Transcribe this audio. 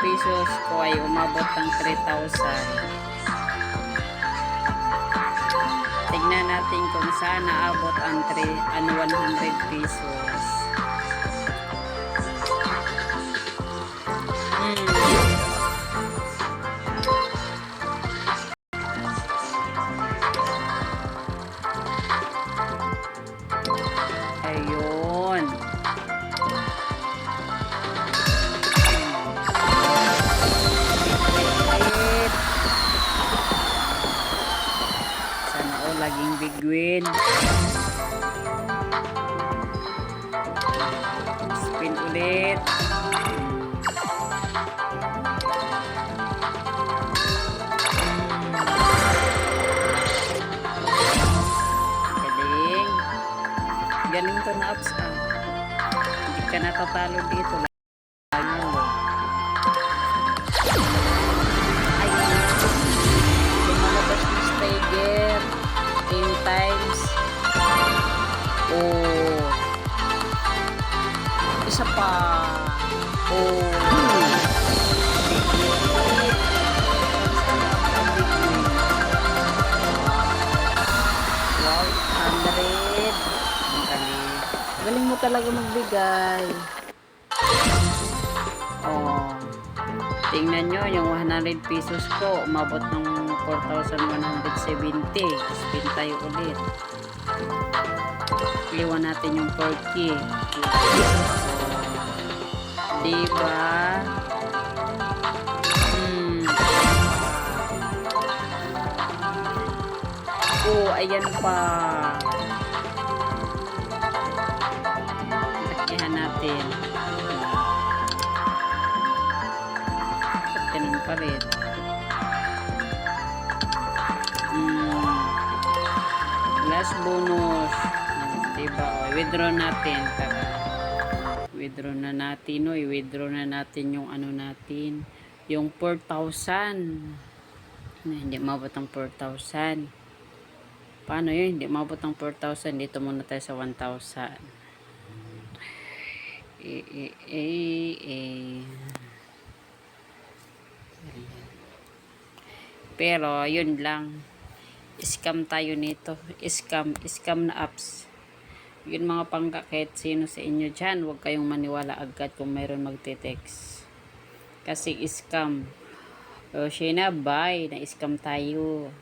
pesos ko ay umabot ng 3,000. Tignan natin kung saan naabot ang 100 pesos. Ayun. Sana all laging bigwin. Spin ulit. Galing to na apps hindi ka natatalo dito lalo. Ay, lumalabas ni Steiger 10 times. Oh, isa pa. Oh, wow, 100. Galing mo talaga magbigay. Oh. Tingnan nyo, yung 100 pesos ko, umabot ng 4,170. Spin tayo ulit. Iwan natin yung porky. Diba? Oh, ayan pa. Natin. Ganun pa rin. Last bonus. Diba? I-withdraw natin. Tara. Withdraw na natin. I-withdraw na natin yung ano natin. Yung 4,000. Hindi mabot ang 4,000. Paano yun? Hindi mabot ang 4,000. Dito muna tayo sa 1,000. Pero yun lang, scam tayo nito, scam na apps. Yun mga pangga, kahit sino sa inyo dyan, huwag kayong maniwala agad kung mayroon magte-text kasi scam. O siya na, bye, na scam tayo.